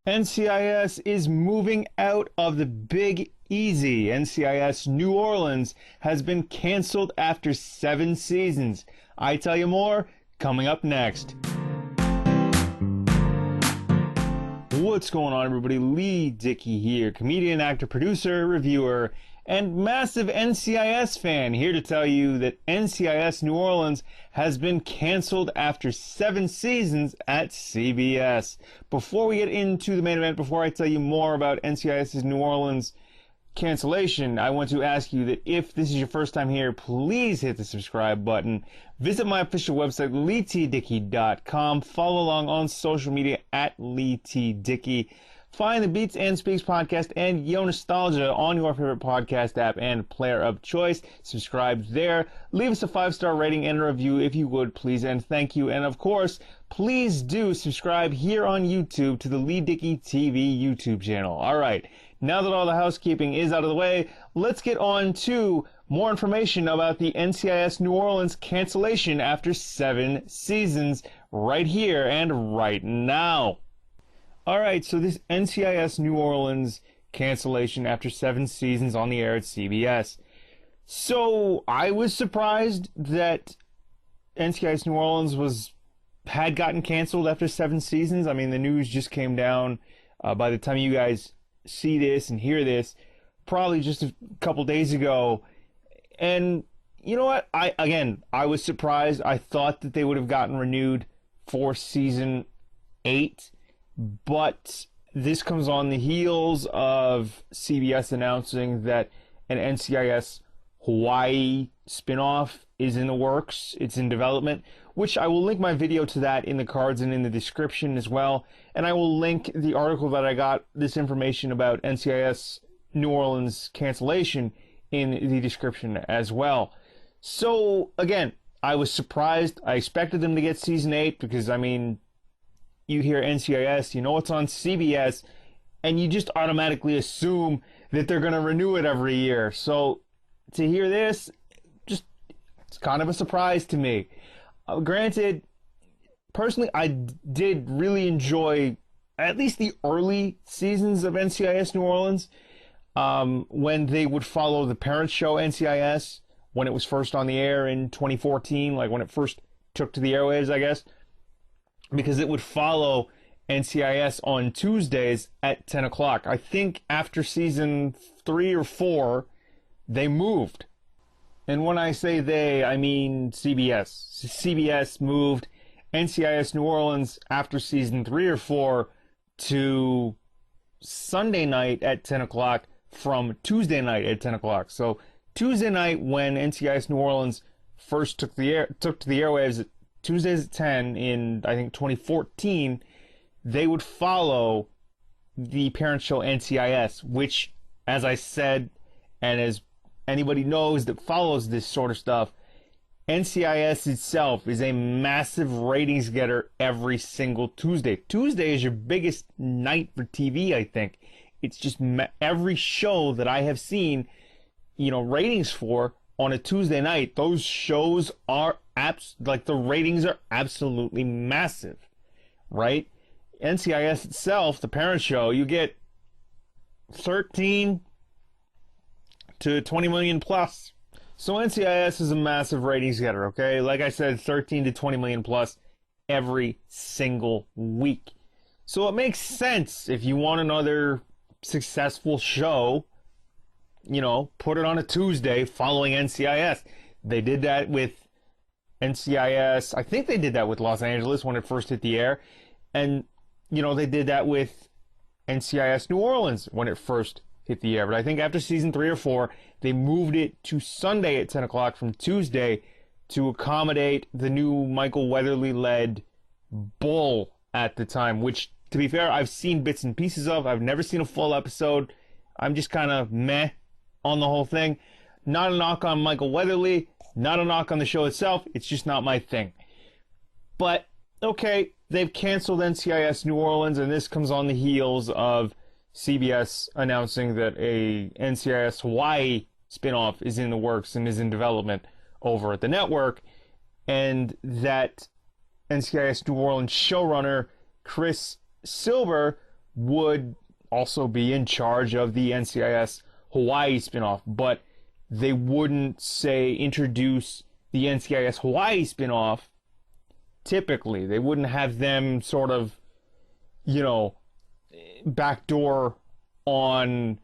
NCIS is moving out of the Big Easy. NCIS New Orleans has been canceled after 7 seasons. I tell you more, coming up next. What's going on, everybody? Leigh Dickey here, comedian, actor, producer, reviewer, and massive NCIS fan, here to tell you that NCIS New Orleans has been canceled after 7 seasons at CBS. Before we get into the main event, before I tell you more about NCIS New Orleans cancellation, I want to ask you that if this is your first time here, please hit the subscribe button. Visit my official website, LeighTDickey.com. Follow along on social media at Leigh Dickey. Find the Beats and Speaks podcast and Yo Nostalgia on your favorite podcast app and player of choice. Subscribe there. Leave us a 5-star rating and a review if you would, please, and thank you. And of course, please do subscribe here on YouTube to the Leigh Dickey TV YouTube channel. All right, now that all the housekeeping is out of the way, let's get on to more information about the NCIS New Orleans cancellation after 7 seasons right here and right now. Alright, so this NCIS New Orleans cancellation after 7 seasons on the air at CBS. So, I was surprised that NCIS New Orleans had gotten canceled after 7 seasons. I mean, the news just came down by the time you guys see this and hear this, probably just a couple days ago. And, you know what? I was surprised. I thought that they would have gotten renewed for season 8. But this comes on the heels of CBS announcing that an NCIS Hawaii spinoff is in the works. It's in development, which I will link my video to that in the cards and in the description as well. And I will link the article that I got this information about NCIS New Orleans cancellation in the description as well. So, again, I was surprised. I expected them to get season 8 because, I mean, you hear NCIS, you know it's on CBS, and you just automatically assume that they're going to renew it every year. So to hear this, it's kind of a surprise to me. Granted, personally, I did really enjoy at least the early seasons of NCIS New Orleans, when they would follow the parent show NCIS, when it was first on the air in 2014, like when it first took to the airwaves, I guess. Because it would follow NCIS on Tuesdays at 10 o'clock. I think after season 3 or 4, they moved. And when I say they, I mean CBS. CBS moved NCIS New Orleans after season 3 or 4 to Sunday night at 10 o'clock from Tuesday night at 10 o'clock. So Tuesday night, when NCIS New Orleans first took to the airwaves at Tuesdays at 10 in, I think, 2014, they would follow the parent show NCIS, which, as I said, and as anybody knows that follows this sort of stuff, NCIS itself is a massive ratings getter every single Tuesday. Tuesday is your biggest night for TV, I think. It's just every show that I have seen, ratings for on a Tuesday night, those shows are the ratings are absolutely massive, right? NCIS itself, the parent show, you get 13 to 20 million plus. So NCIS is a massive ratings getter, okay? Like I said, 13 to 20 million plus every single week. So it makes sense if you want another successful show, put it on a Tuesday following NCIS. They did that with NCIS. I think they did that with Los Angeles when it first hit the air. And, they did that with NCIS New Orleans when it first hit the air. But I think after season 3 or 4, they moved it to Sunday at 10 o'clock from Tuesday to accommodate the new Michael Weatherly-led Bull at the time, which, to be fair, I've seen bits and pieces of. I've never seen a full episode. I'm just kind of meh on the whole thing. Not a knock on Michael Weatherly, not a knock on the show itself. It's just not my thing. But, okay, they've canceled NCIS New Orleans, and this comes on the heels of CBS announcing that a NCIS Hawaii spinoff is in the works and is in development over at the network, and that NCIS New Orleans showrunner Chris Silber would also be in charge of the NCIS Hawaii spinoff, but they wouldn't, say, introduce the NCIS Hawaii spinoff. Typically, they wouldn't have them sort of, you know, backdoor on,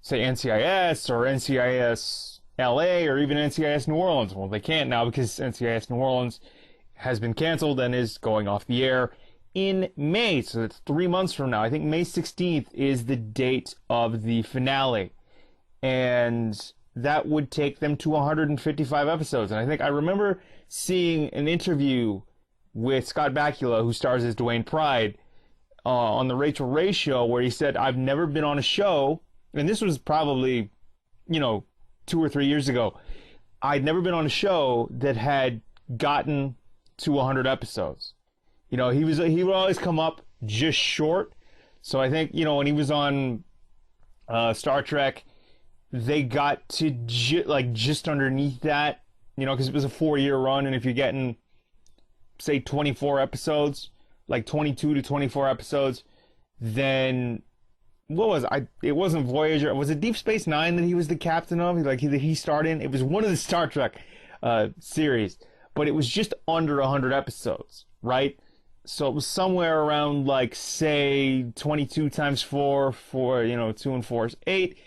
say, NCIS or NCIS LA or even NCIS New Orleans. Well, they can't now because NCIS New Orleans has been canceled and is going off the air in May. So it's 3 months from now. I think May 16th is the date of the finale. And that would take them to 155 episodes. And I think I remember seeing an interview with Scott Bakula, who stars as Dwayne Pride, on the Rachel Ray show, where he said, I've never been on a show, and this was probably, 2 or 3 years ago, I'd never been on a show that had gotten to 100 episodes. He would always come up just short. So I think, when he was on Star Trek, they got to just underneath that, because it was a 4-year run, and if you're getting, say, 24 episodes, like 22 to 24 episodes, then it wasn't Voyager. Was it Deep Space Nine that he was the captain of? He starred in? It was one of the Star Trek series, but it was just under 100 episodes, right? So it was somewhere around, say, 22 times 4, 2 and 4 is 8.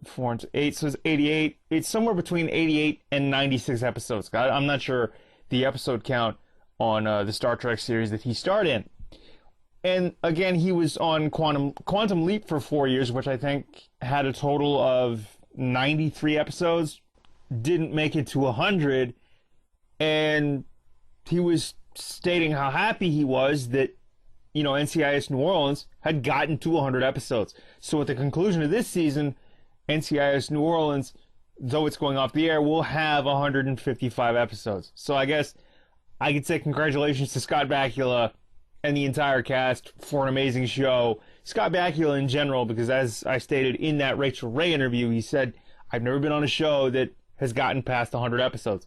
4 and 8, so it's 88. It's somewhere between 88 and 96 episodes. I'm not sure the episode count on the Star Trek series that he starred in. And again, he was on Quantum Leap for 4 years, which I think had a total of 93 episodes. Didn't make it to 100. And he was stating how happy he was that, NCIS New Orleans had gotten to 100 episodes. So at the conclusion of this season, NCIS New Orleans, though it's going off the air, will have 155 episodes. So I guess I could say congratulations to Scott Bakula and the entire cast for an amazing show. Scott Bakula in general, because as I stated in that Rachel Ray interview, he said, I've never been on a show that has gotten past 100 episodes.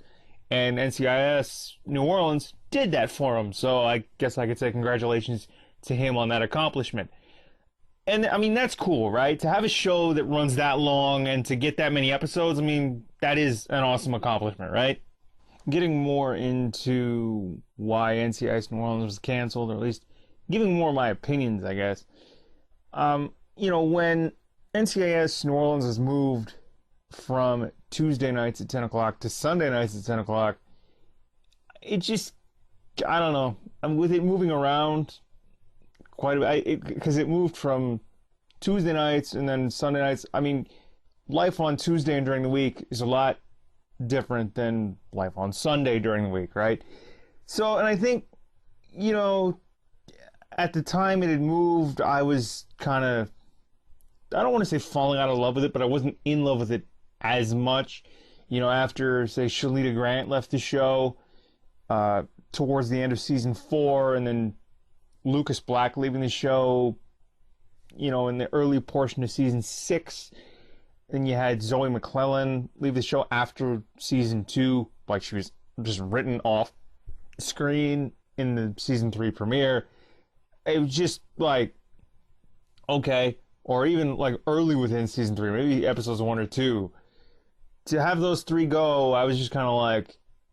And NCIS New Orleans did that for him. So I guess I could say congratulations to him on that accomplishment. And, that's cool, right? To have a show that runs that long and to get that many episodes, that is an awesome accomplishment, right? Getting more into why NCIS New Orleans was canceled, or at least giving more of my opinions, I guess. When NCIS New Orleans was moved from Tuesday nights at 10 o'clock to Sunday nights at 10 o'clock, it just, I don't know. With it moving around quite a bit, because it moved from Tuesday nights and then Sunday nights. Life on Tuesday and during the week is a lot different than life on Sunday during the week, right? So, and I think, at the time it had moved, I was kind of, I don't want to say falling out of love with it, but I wasn't in love with it as much, after, say, Shalita Grant left the show towards the end of season 4, and then Lucas Black leaving the show, in the early portion of season 6. Then you had Zoe McClellan leave the show after season 2, she was just written off screen in the season 3 premiere. It was just okay, or even early within season 3, maybe episodes 1 or 2. To have those 3 go, I was just kind of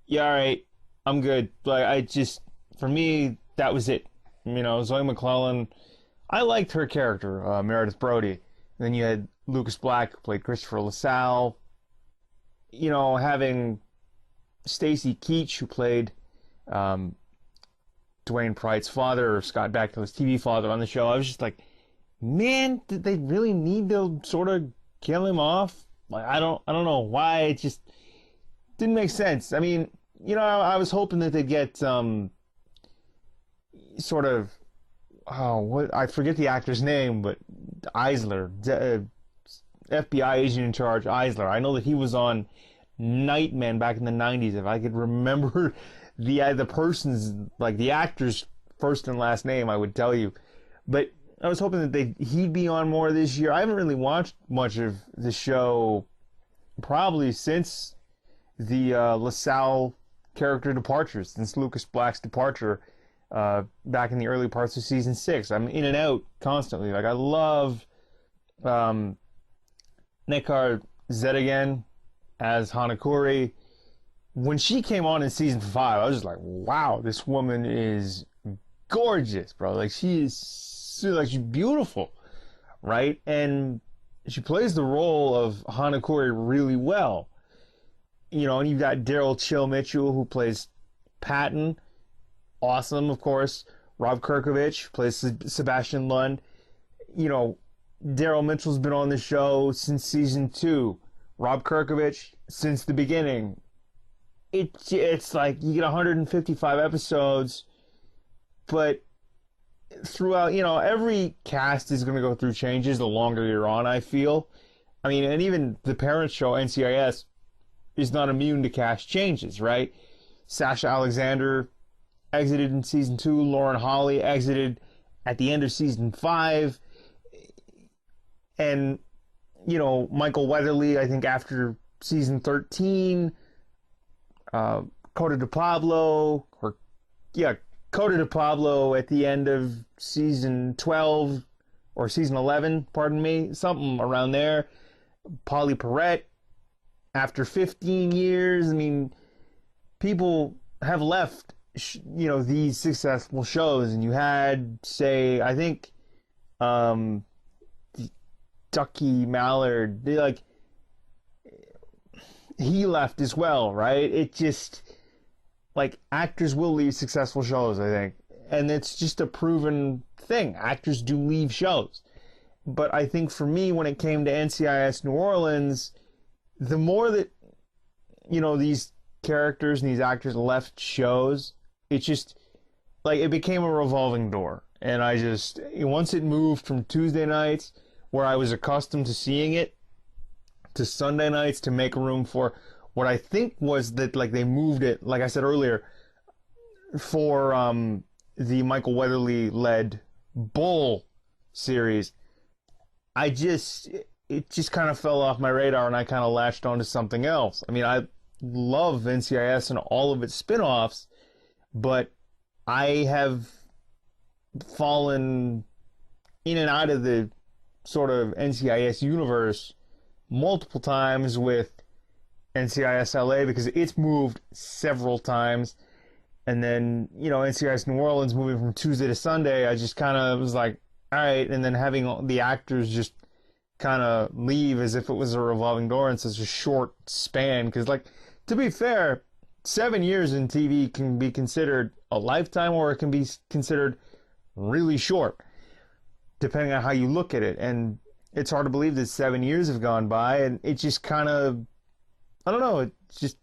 yeah, all right, I'm good. For me, that was it. Zoe McClellan, I liked her character, Meredith Brody. And then you had Lucas Black, who played Christopher LaSalle. Having Stacy Keach, who played Dwayne Pride's father, or Scott Bakula's TV father, on the show. I was just man, did they really need to sort of kill him off? I don't know why. It just didn't make sense. I was hoping that they'd get sort of, I forget the actor's name, but Eisler, FBI agent in charge, Eisler. I know that he was on Nightman back in the 90s. If I could remember the person's, the actor's first and last name, I would tell you. But I was hoping that he'd be on more this year. I haven't really watched much of the show probably since the LaSalle character departures, since Lucas Black's departure. back in the early parts of season 6. I'm in and out constantly. Like, I love Nekar Zedigan as Hanakuri. When she came on in season 5, I was just like, wow, this woman is gorgeous, bro. Like, she's beautiful, right? And she plays the role of Hanakuri really well. You know, and you've got Daryl Chill Mitchell, who plays Patton. Awesome, of course. Rob Kirkovich plays Sebastian Lund. You know, Daryl Mitchell's been on the show since season 2. Rob Kirkovich since the beginning. It's like you get 155 episodes, but throughout, you know, every cast is going to go through changes the longer you're on, I feel. I mean, and even the parent show, NCIS, is not immune to cast changes, right? Sasha Alexander exited in season 2. Lauren Holly exited at the end of season 5. And, you know, Michael Weatherly, I think after season 13, Coda de Pablo at the end of season 12 or season 11, pardon me, something around there. Polly Perrette after 15 years. I mean, people have left, you know, these successful shows, and you had, say, I think, Ducky Mallard, he left as well, right? It just, like, actors will leave successful shows, I think. And it's just a proven thing. Actors do leave shows. But I think for me, when it came to NCIS New Orleans, the more that, you know, these characters and these actors left shows, it just, like, it became a revolving door. And once it moved from Tuesday nights, where I was accustomed to seeing it, to Sunday nights, to make room for what I think was that, like, they moved it, like I said earlier, for the Michael Weatherly-led Bull series. It just kind of fell off my radar, and I kind of latched onto something else. I mean, I love NCIS and all of its spin-offs, but I have fallen in and out of the sort of NCIS universe multiple times with NCIS LA, because it's moved several times. And then, you know, NCIS New Orleans moving from Tuesday to Sunday, I just kind of was like, all right. And then having the actors just kind of leave as if it was a revolving door in such a short span. Because, like, to be fair, 7 years in TV can be considered a lifetime, or it can be considered really short, depending on how you look at it. And it's hard to believe that 7 years have gone by, and it just kind of, I don't know, it just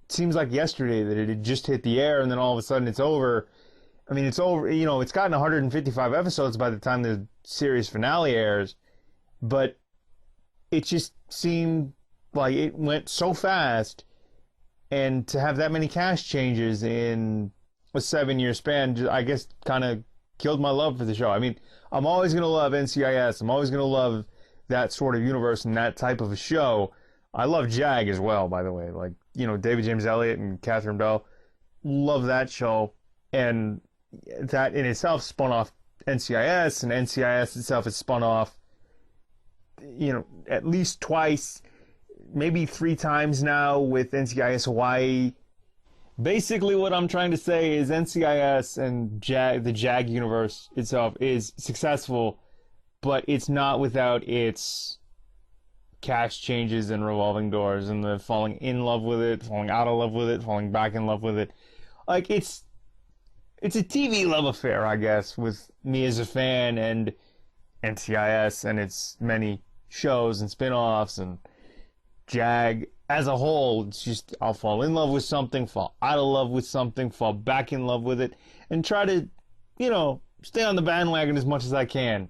seems like yesterday that it had just hit the air, and then all of a sudden it's over. I mean, it's over, you know, it's gotten 155 episodes by the time the series finale airs, but it just seemed like it went so fast, and to have that many cast changes in a 7-year span, I guess kind of killed my love for the show. I mean, I'm always going to love NCIS. I'm always going to love that sort of universe and that type of a show. I love JAG as well, by the way. Like, you know, David James Elliott and Catherine Bell. Love that show. And that in itself spun off NCIS, and NCIS itself has spun off, you know, at least twice, maybe 3 times now with NCIS Hawaii. Basically, what I'm trying to say is NCIS and the JAG universe itself is successful, but it's not without its cast changes and revolving doors, and the falling in love with it, falling out of love with it, falling back in love with it. Like, it's a TV love affair, I guess, with me as a fan, and NCIS and its many shows and spin-offs, and JAG as a whole. It's just, I'll fall in love with something, fall out of love with something, fall back in love with it, and try to, you know, stay on the bandwagon as much as I can.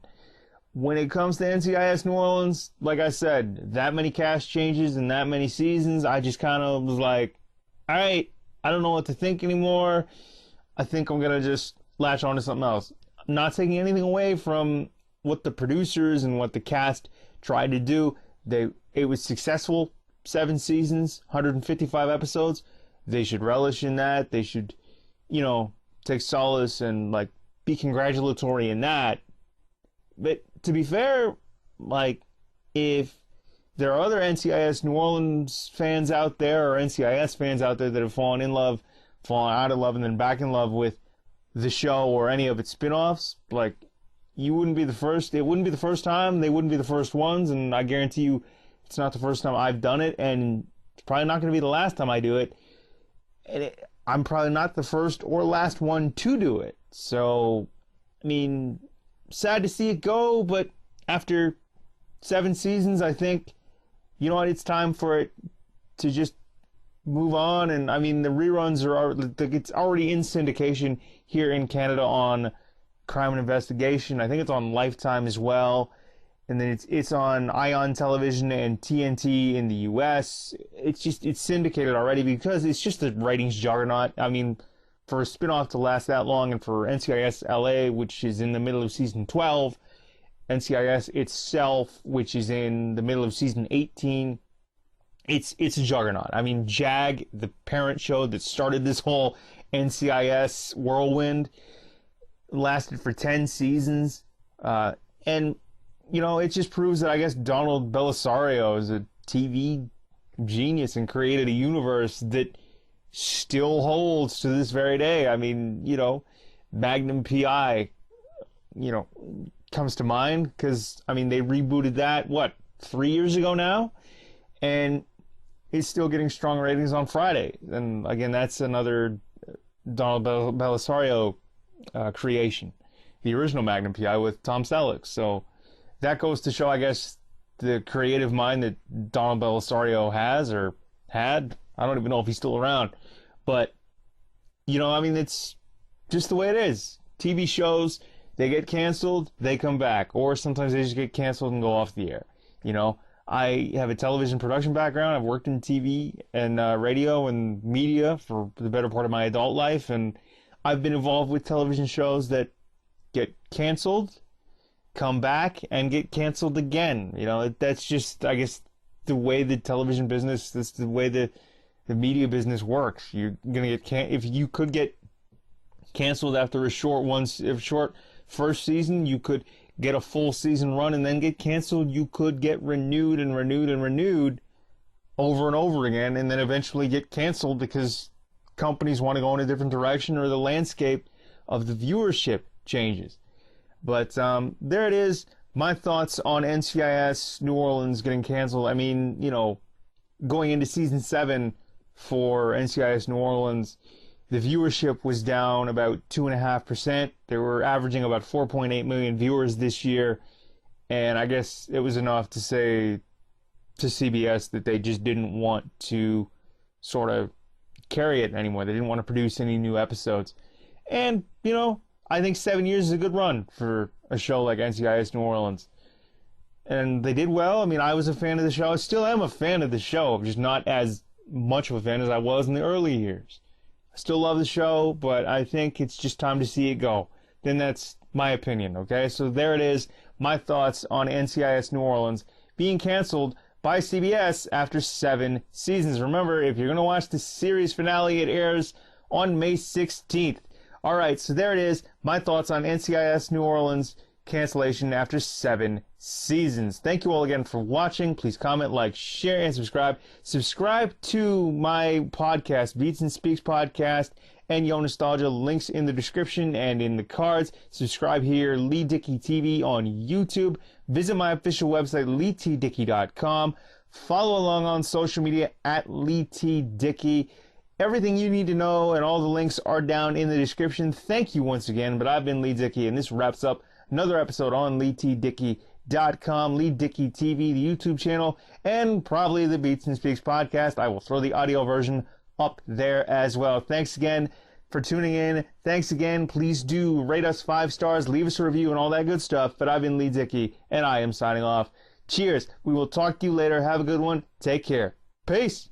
When it comes to NCIS New Orleans, like I said, that many cast changes and that many seasons, I just kind of was like, all right, I don't know what to think anymore. I think I'm going to just latch on to something else. I'm not taking anything away from what the producers and what the cast tried to do. It was successful. 7 seasons, 155 episodes. They should relish in that. They should, you know, take solace and like be congratulatory in that. But to be fair, like, if there are other NCIS New Orleans fans out there, or NCIS fans out there, that have fallen in love, fallen out of love, and then back in love with the show or any of its spin-offs, like, you wouldn't be the first. It wouldn't be the first time. They wouldn't be the first ones, and I guarantee you it's not the first time I've done it, and it's probably not going to be the last time I do it. And I'm probably not the first or last one to do it. So, I mean, sad to see it go, but after 7 seasons, I think, you know what, it's time for it to just move on. And I mean, the reruns it's already in syndication here in Canada on Crime and Investigation. I think it's on Lifetime as well. And then it's on Ion Television and TNT in the US. It's syndicated already because it's just a ratings juggernaut. I mean, for a spinoff to last that long, and for NCIS LA, which is in the middle of season 12, NCIS itself, which is in the middle of season 18, it's a juggernaut. I mean, JAG, the parent show that started this whole NCIS whirlwind, lasted for 10 seasons. And, you know, it just proves that I guess Donald Bellisario is a TV genius and created a universe that still holds to this very day. I mean, you know, Magnum PI, you know, comes to mind because, I mean, they rebooted that, 3 years ago now? And it's still getting strong ratings on Friday. And again, that's another Donald Bellisario creation. The original Magnum PI with Tom Selleck. So that goes to show, I guess, the creative mind that Donald Bellisario has, or had. I don't even know if he's still around. But, you know, I mean, it's just the way it is. TV shows, they get canceled, they come back. Or sometimes they just get canceled and go off the air. You know, I have a television production background. I've worked in TV and radio and media for the better part of my adult life. And I've been involved with television shows that get canceled, come back, and get canceled again. You know, that's just, I guess, the way the television business, that's the way the media business works. You're gonna get if you could get canceled after a short first season, you could get a full season run and then get canceled. You could get renewed and renewed and renewed over and over again, and then eventually get canceled because companies want to go in a different direction, or the landscape of the viewership changes. But there it is. My thoughts on NCIS New Orleans getting canceled. I mean, you know, going into season 7 for NCIS New Orleans, the viewership was down about 2.5%. They were averaging about 4.8 million viewers this year. And I guess it was enough to say to CBS that they just didn't want to sort of carry it anymore. They didn't want to produce any new episodes. And, you know, I think 7 years is a good run for a show like NCIS New Orleans. And they did well. I mean, I was a fan of the show. I still am a fan of the show. I'm just not as much of a fan as I was in the early years. I still love the show, but I think it's just time to see it go. Then that's my opinion, okay? So there it is. My thoughts on NCIS New Orleans being canceled by CBS after 7 seasons. Remember, if you're going to watch the series finale, it airs on May 16th. All right, so there it is. My thoughts on NCIS New Orleans cancellation after 7 seasons. Thank you all again for watching. Please comment, like, share, and subscribe. Subscribe to my podcast, Beats and Speaks podcast, and Yo Nostalgia. Links in the description and in the cards. Subscribe here, Leigh Dickey TV on YouTube. Visit my official website, leightdickey.com. Follow along on social media at Leigh T. Dickey. Everything you need to know and all the links are down in the description. Thank you once again, but I've been Leigh Dickey, and this wraps up another episode on leightdickey.com, Leigh Dickey TV, the YouTube channel, and probably the Beats and Speaks podcast. I will throw the audio version up there as well. Thanks again for tuning in. Thanks again. Please do rate us 5 stars, leave us a review, and all that good stuff. But I've been Leigh Dickey, and I am signing off. Cheers. We will talk to you later. Have a good one. Take care. Peace.